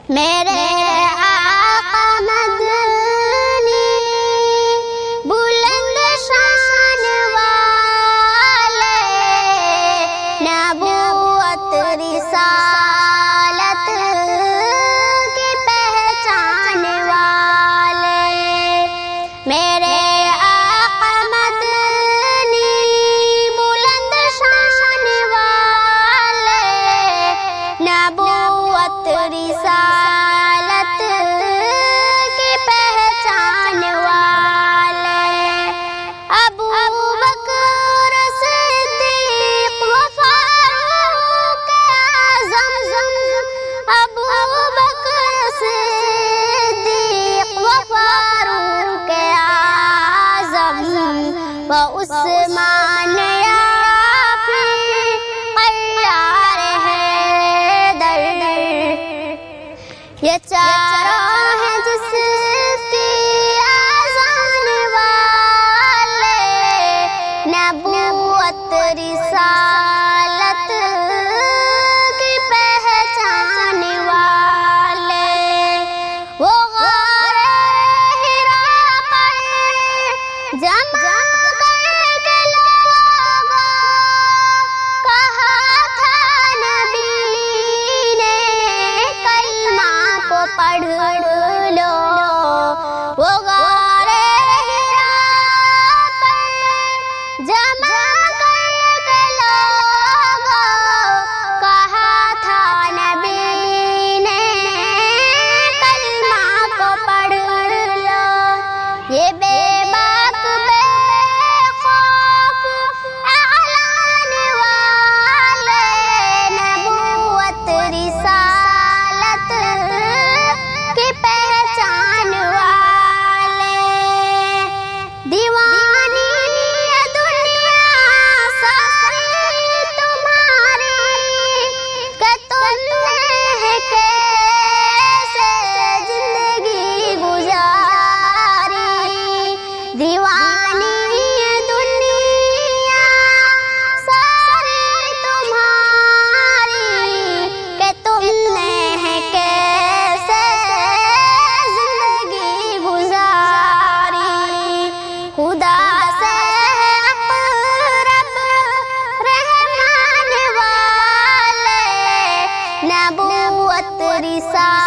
मेरे आका मदनी बुलंद शान वाले, नबूवत रिसालत की पहचान वाले। मेरे आका मदनी बुलंद शान वाले, नबूवत रिसालत की पहचान वाले। अबू बकर सिद्दीक व फारूक आज़म, अबू बकर सिद्दीक व फारूक आज़म व उस्मान ये चारों हैं जिसकी आज़ान वाले, नबूवत रिसालत की पहचान वाले। वो गारे हिरा पर जमा करके लोगों कहा था नबी ने कलमा को पढ़ लो। वो गारे हिरा पर जमा करके लोगों कहा था नबी ने कलमा को पढ़ लो। ये बेबाक बेखौफ ऐलान वाले, नबूवत रिसालत की पहचान वाले। दीवानी ये दुनिया सारी तुम्हारी, कि तुमने कैसे जिंदगी गुजारी। दीवानी ये दुनिया सारी तुम्हारी, कि तुमने कैसे जिंदगी गुजारी। खुदा से अक़रब रहमान वाले, नबूवत रिसालत